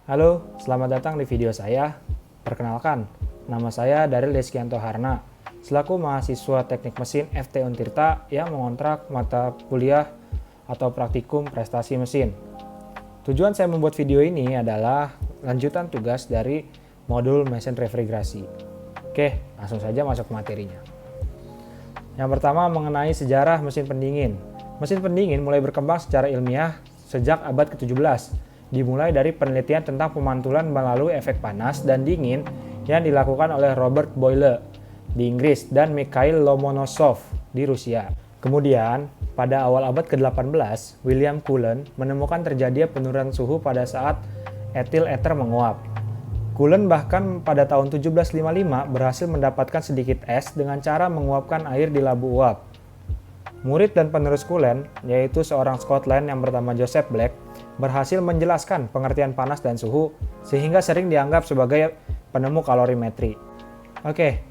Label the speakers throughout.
Speaker 1: Halo, selamat datang di video saya. Perkenalkan, nama saya Daryl Deskianto Harna, selaku mahasiswa Teknik Mesin FT Untirta yang mengontrak mata kuliah atau praktikum prestasi mesin. Tujuan saya membuat video ini adalah lanjutan tugas dari modul mesin refrigerasi. Oke, langsung saja masuk ke materinya. Yang pertama mengenai sejarah mesin pendingin. Mesin pendingin mulai berkembang secara ilmiah sejak abad ke-17, dimulai dari penelitian tentang pemantulan melalui efek panas dan dingin yang dilakukan oleh Robert Boyle di Inggris dan Mikhail Lomonosov di Rusia. Kemudian, pada awal abad ke-18, William Cullen menemukan terjadinya penurunan suhu pada saat etil ether menguap. Cullen bahkan pada tahun 1755 berhasil mendapatkan sedikit es dengan cara menguapkan air di labu uap. Murid dan penerus Cullen, yaitu seorang Scotland yang bernama Joseph Black, berhasil menjelaskan pengertian panas dan suhu sehingga sering dianggap sebagai penemu kalorimetri. Oke,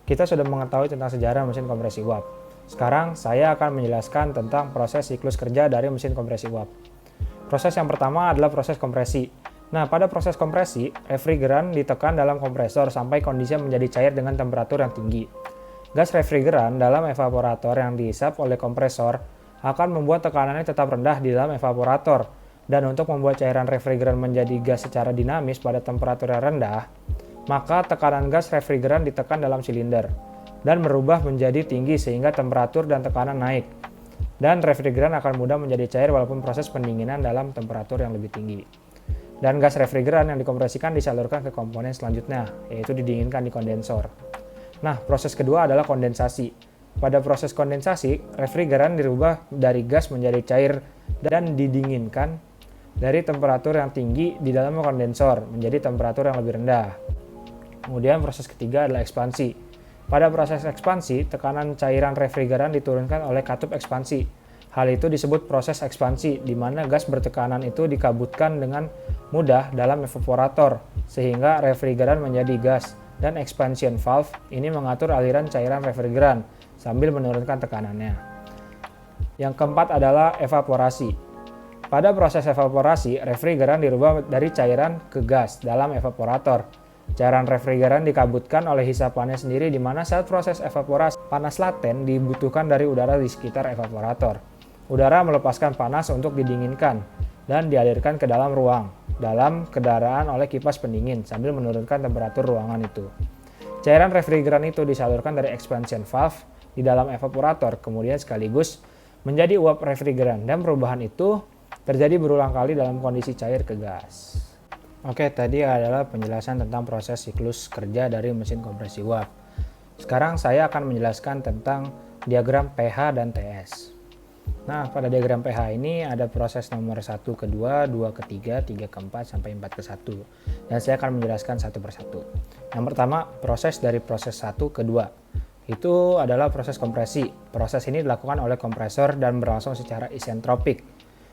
Speaker 1: kita sudah mengetahui tentang sejarah mesin kompresi uap. Sekarang saya akan menjelaskan tentang proses siklus kerja dari mesin kompresi uap. Proses yang pertama adalah proses kompresi. Nah, pada proses kompresi, refrigeran ditekan dalam kompresor sampai kondisinya menjadi cair dengan temperatur yang tinggi. Gas refrigeran dalam evaporator yang dihisap oleh kompresor akan membuat tekanannya tetap rendah di dalam evaporator. Dan untuk membuat cairan refrigeran menjadi gas secara dinamis pada temperatur yang rendah, maka tekanan gas refrigeran ditekan dalam silinder dan berubah menjadi tinggi sehingga temperatur dan tekanan naik. Dan refrigeran akan mudah menjadi cair walaupun proses pendinginan dalam temperatur yang lebih tinggi. Dan gas refrigeran yang dikompresikan disalurkan ke komponen selanjutnya, yaitu didinginkan di kondensor. Nah, proses kedua adalah kondensasi. Pada proses kondensasi, refrigeran dirubah dari gas menjadi cair dan didinginkan dari temperatur yang tinggi di dalam kondensor menjadi temperatur yang lebih rendah. Kemudian proses ketiga adalah ekspansi. Pada proses ekspansi, tekanan cairan refrigeran diturunkan oleh katup ekspansi. Hal itu disebut proses ekspansi, di mana gas bertekanan itu dikabutkan dengan mudah dalam evaporator, sehingga refrigeran menjadi gas. Dan expansion valve ini mengatur aliran cairan refrigeran sambil menurunkan tekanannya. Yang keempat adalah evaporasi. Pada proses evaporasi, refrigeran dirubah dari cairan ke gas dalam evaporator. Cairan refrigeran dikabutkan oleh hisapannya sendiri, di mana saat proses evaporasi, panas laten dibutuhkan dari udara di sekitar evaporator. Udara melepaskan panas untuk didinginkan dan dialirkan ke dalam ruang dalam kendaraan oleh kipas pendingin sambil menurunkan temperatur ruangan itu. Cairan refrigeran itu disalurkan dari expansion valve di dalam evaporator, kemudian sekaligus menjadi uap refrigeran, dan perubahan itu terjadi berulang kali dalam kondisi cair ke gas. Oke, tadi adalah penjelasan tentang proses siklus kerja dari mesin kompresi uap. Sekarang saya akan menjelaskan tentang diagram pH dan TS. Nah, pada diagram pH ini ada proses nomor 1 ke 2, 2 ke 3, 3 ke 4, sampai 4 ke 1. Dan saya akan menjelaskan satu persatu. Yang pertama, proses dari proses 1 ke 2. Itu adalah proses kompresi. Proses ini dilakukan oleh kompresor dan berlangsung secara isentropik.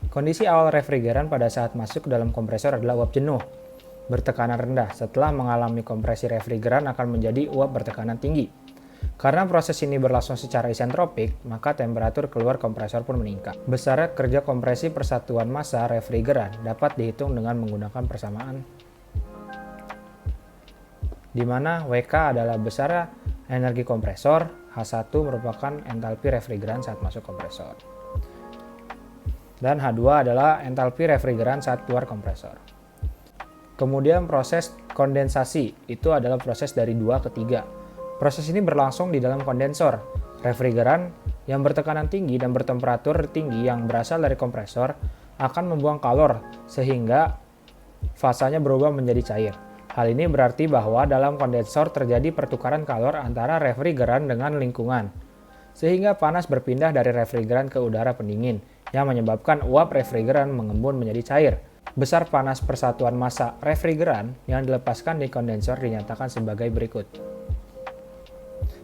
Speaker 1: Kondisi awal refrigeran pada saat masuk ke dalam kompresor adalah uap jenuh, bertekanan rendah. Setelah mengalami kompresi, refrigeran akan menjadi uap bertekanan tinggi. Karena proses ini berlangsung secara isentropik, maka temperatur keluar kompresor pun meningkat. Besar kerja kompresi persatuan massa refrigeran dapat dihitung dengan menggunakan persamaan, di mana WK adalah besar energi kompresor, H1 merupakan entalpi refrigeran saat masuk kompresor, dan H2 adalah entalpi refrigeran saat keluar kompresor. Kemudian proses kondensasi, itu adalah proses dari 2 ke 3. Proses ini berlangsung di dalam kondensor. Refrigeran yang bertekanan tinggi dan bertemperatur tinggi yang berasal dari kompresor akan membuang kalor sehingga fasanya berubah menjadi cair. Hal ini berarti bahwa dalam kondensor terjadi pertukaran kalor antara refrigeran dengan lingkungan, sehingga panas berpindah dari refrigeran ke udara pendingin yang menyebabkan uap refrigeran mengembun menjadi cair. Besar panas persatuan massa refrigeran yang dilepaskan di kondensor dinyatakan sebagai berikut,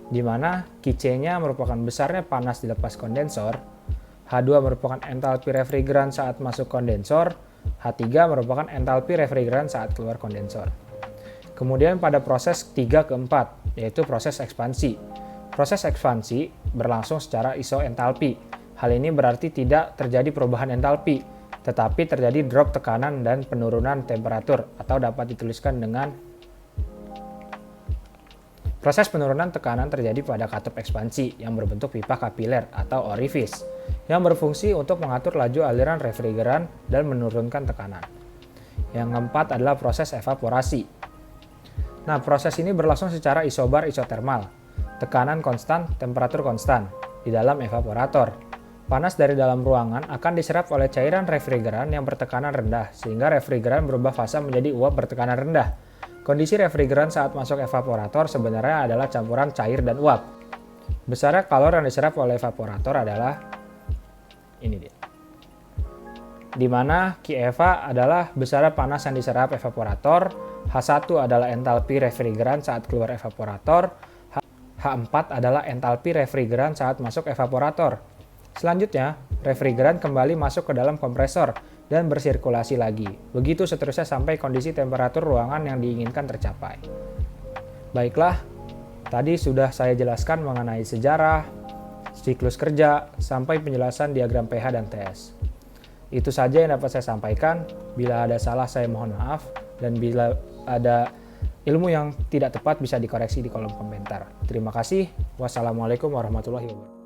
Speaker 1: di mana QC-nya merupakan besarnya panas dilepas kondensor, H2 merupakan entalpi refrigeran saat masuk kondensor, H3 merupakan entalpi refrigeran saat keluar kondensor. Kemudian pada proses 3 ke 4, yaitu proses ekspansi. Proses ekspansi berlangsung secara isoentalpi. Hal ini berarti tidak terjadi perubahan entalpi, tetapi terjadi drop tekanan dan penurunan temperatur, atau dapat dituliskan dengan proses penurunan tekanan terjadi pada katup ekspansi yang berbentuk pipa kapiler atau orifice yang berfungsi untuk mengatur laju aliran refrigeran dan menurunkan tekanan. Yang keempat adalah proses evaporasi. Nah, proses ini berlangsung secara isobar isotermal, tekanan konstan, temperatur konstan di dalam evaporator. Panas dari dalam ruangan akan diserap oleh cairan refrigeran yang bertekanan rendah, sehingga refrigeran berubah fasa menjadi uap bertekanan rendah. Kondisi refrigeran saat masuk evaporator sebenarnya adalah campuran cair dan uap. Besarnya kalor yang diserap oleh evaporator adalah ini dia. Di mana Qeva adalah besarnya panas yang diserap evaporator, H1 adalah entalpi refrigeran saat keluar evaporator, H4 adalah entalpi refrigeran saat masuk evaporator. Selanjutnya, refrigeran kembali masuk ke dalam kompresor dan bersirkulasi lagi. Begitu seterusnya sampai kondisi temperatur ruangan yang diinginkan tercapai. Baiklah, tadi sudah saya jelaskan mengenai sejarah, siklus kerja, sampai penjelasan diagram pH dan TS. Itu saja yang dapat saya sampaikan. Bila ada salah saya mohon maaf, dan bila ada ilmu yang tidak tepat bisa dikoreksi di kolom komentar. Terima kasih. Wassalamualaikum warahmatullahi wabarakatuh.